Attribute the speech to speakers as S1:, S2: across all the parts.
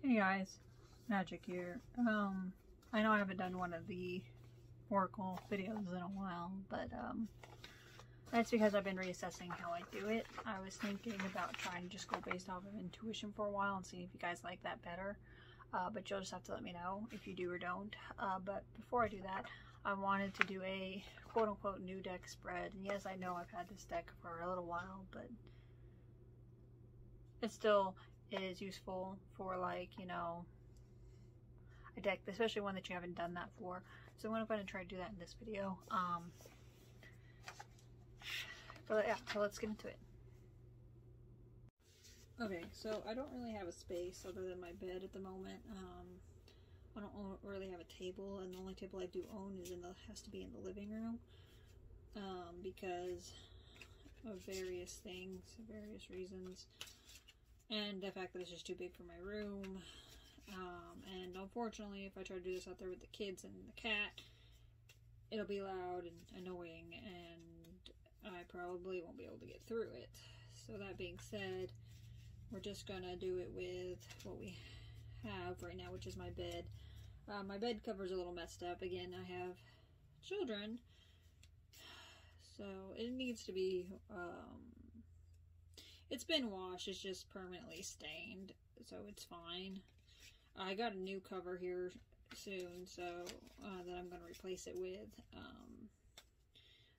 S1: Hey guys, Magic here. I know I haven't done one of the Oracle videos in a while, but that's because I've been reassessing how I do it. I was thinking about trying to just go based off of intuition for a while and see if you guys like that better. But you'll just have to let me know if you do or don't. But before I do that, I wanted to do a quote-unquote new deck spread. And yes, I know I've had this deck for a little while, but it still is useful for, like, you know, a deck, especially one that you haven't done that for. So I'm going to go ahead and try to do that in this video. But yeah, so let's get into it. Okay, so I don't really have a space other than my bed at the moment. I don't really have a table, and the only table I do own is has to be in the living room, because of various things, various reasons, and the fact that it's just too big for my room. And unfortunately, if I try to do this out there with the kids and the cat, it'll be loud and annoying, and I probably won't be able to get through it. So that being said, we're just gonna do it with what we have right now, which is my bed. My bed cover's a little messed up. Again, I have children, so it needs to be, it's been washed, it's just permanently stained, so it's fine. I got a new cover here soon, so that I'm going to replace it with,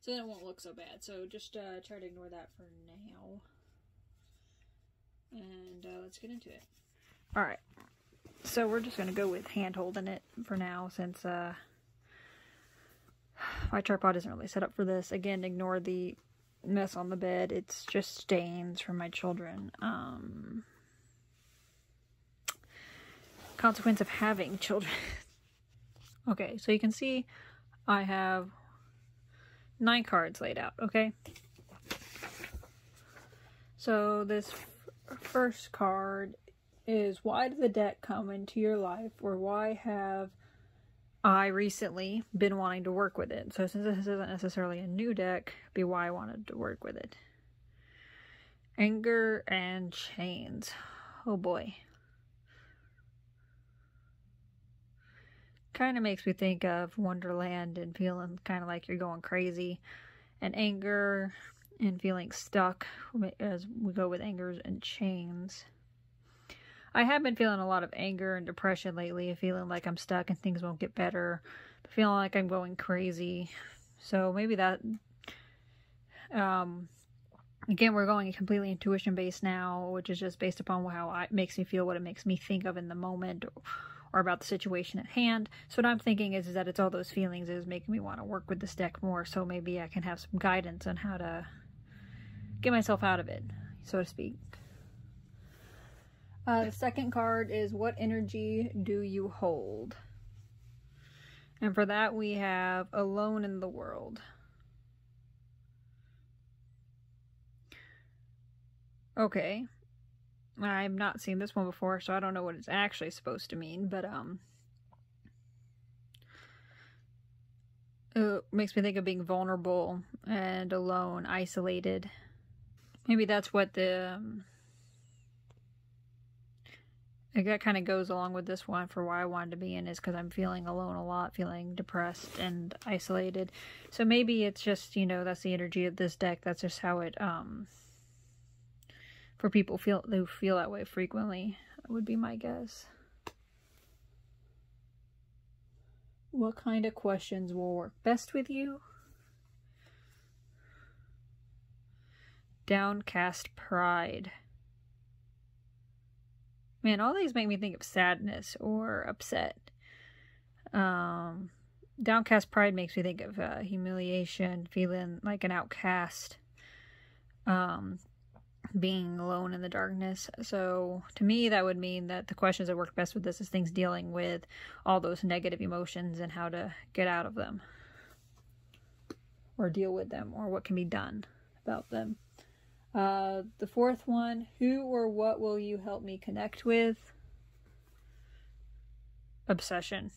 S1: so then it won't look so bad. So just try to ignore that for now, and let's get into it. Alright, so we're just going to go with hand holding it for now, since my tripod isn't really set up for this. Again, ignore the mess on the bed, it's just stains from my children. Consequence of having children. Okay, so you can see I have 9 cards laid out, okay? So this first card is, why did the deck come into your life, or why have I recently been wanting to work with it? So since this isn't necessarily a new deck, be why I wanted to work with it. Anger and chains. Oh boy. Kind of makes me think of Wonderland and feeling kind of like you're going crazy, and anger and feeling stuck as we go with angers and chains. I have been feeling a lot of anger and depression lately, feeling like I'm stuck and things won't get better, feeling like I'm going crazy. So maybe that, again, we're going completely intuition based now, which is just based upon how it makes me feel, what it makes me think of in the moment, or about the situation at hand. So what I'm thinking is that it's all those feelings is making me want to work with this deck more, so maybe I can have some guidance on how to get myself out of it, so to speak. The second card is, what energy do you hold? And for that we have alone in the world. Okay. I've not seen this one before, so I don't know what it's actually supposed to mean, but it makes me think of being vulnerable and alone, isolated. Maybe that's what that kind of goes along with this one for why I wanted to be in, is because I'm feeling alone a lot, feeling depressed and isolated. So maybe it's just, you know, that's the energy of this deck. That's just how it, for people who feel that way frequently, would be my guess. What kind of questions will work best with you? Downcast pride. Man, all these make me think of sadness or upset. Downcast pride makes me think of humiliation, feeling like an outcast, being alone in the darkness. So to me, that would mean that the questions that work best with this is things dealing with all those negative emotions and how to get out of them, or deal with them, or what can be done about them. The fourth one, who or what will you help me connect with? Obsession.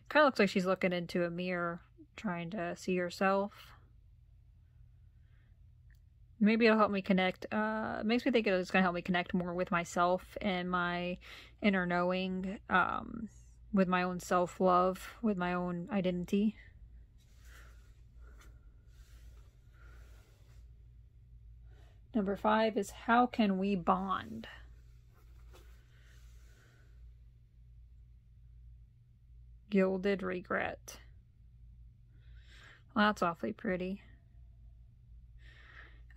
S1: Kind of looks like she's looking into a mirror, trying to see herself. maybe it'll help me connect. It makes me think it's going to help me connect more with myself and my inner knowing, with my own self-love, with my own identity. Number 5 is, how can we bond? Gilded regret. Well, that's awfully pretty.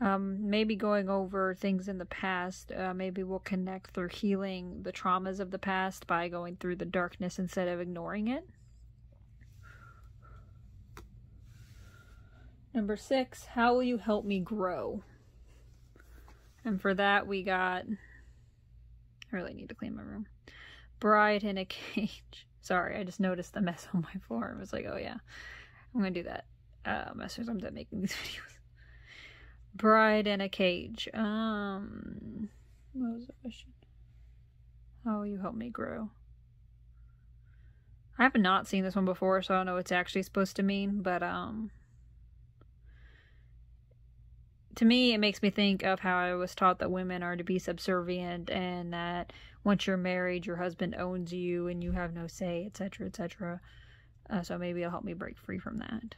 S1: Maybe going over things in the past, maybe we'll connect through healing the traumas of the past by going through the darkness instead of ignoring it. Number 6, how will you help me grow? And for that we got, I really need to clean my room. Bride in a cage. Sorry, I just noticed the mess on my floor. I was like, oh yeah, I'm gonna do that as soon as I'm done making these videos. Bride in a cage. What was the question? How will you help me grow? I have not seen this one before, so I don't know what it's actually supposed to mean, but to me, it makes me think of how I was taught that women are to be subservient, and that once you're married, your husband owns you and you have no say, etc., etc. So maybe it'll help me break free from that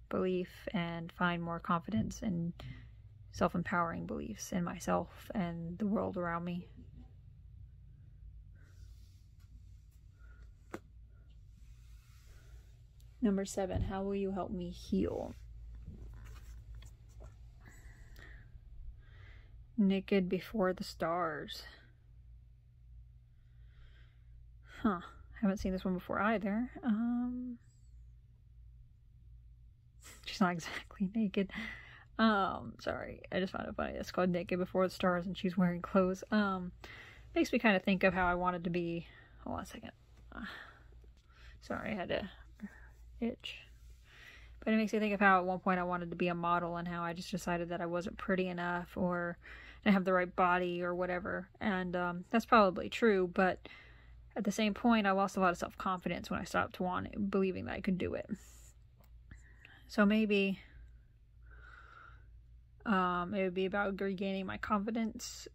S1: belief and find more confidence and self-empowering beliefs in myself and the world around me. Number 7, how will you help me heal? Naked before the stars. Huh. Haven't seen this one before either. She's not exactly naked. Sorry. I just found it funny. It's called Naked Before the Stars and she's wearing clothes. Makes me kind of think of how I wanted to be. Hold on a second. Sorry, I had to itch. But it makes me think of how at one point I wanted to be a model and how I just decided that I wasn't pretty enough or didn't have the right body or whatever. And that's probably true, but at the same point, I lost a lot of self-confidence when I stopped believing that I could do it. So maybe it would be about regaining my confidence,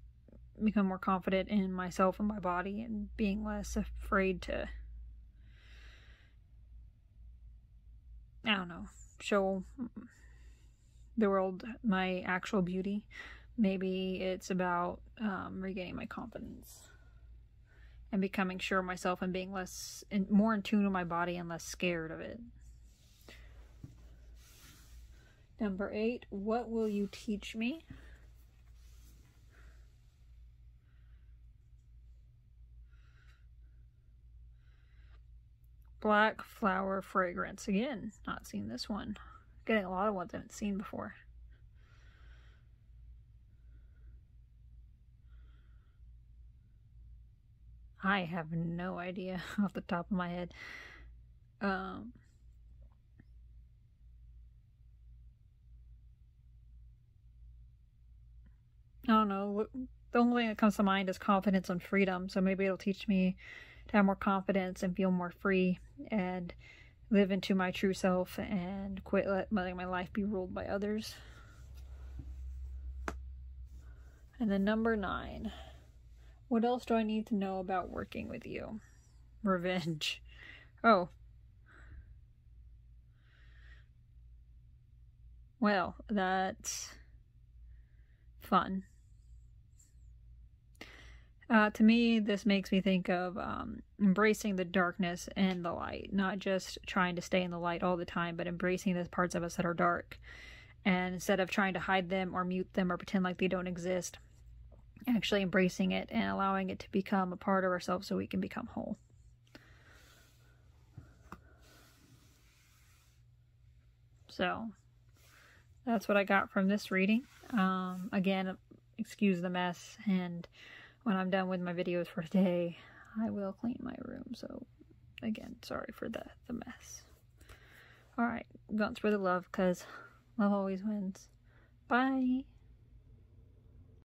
S1: become more confident in myself and my body, and being less afraid to, I don't know, show the world my actual beauty. Maybe it's about regaining my confidence and becoming sure of myself and being more in tune with my body and less scared of it. Number 8, what will you teach me? Black flower fragrance. Again, not seen this one. Getting a lot of ones I haven't seen before. I have no idea off the top of my head. I don't know. The only thing that comes to mind is confidence and freedom. So maybe it'll teach me to have more confidence and feel more free and live into my true self and quit letting my life be ruled by others. And then number 9. What else do I need to know about working with you? Revenge. Oh. Well, that's fun. To me, this makes me think of embracing the darkness and the light. Not just trying to stay in the light all the time, but embracing the parts of us that are dark. And instead of trying to hide them or mute them or pretend like they don't exist, actually embracing it and allowing it to become a part of ourselves so we can become whole. So, that's what I got from this reading. Again, excuse the mess, and when I'm done with my videos for today, I will clean my room. So, again, sorry for the mess. Alright, going to spread the love, because love always wins. Bye!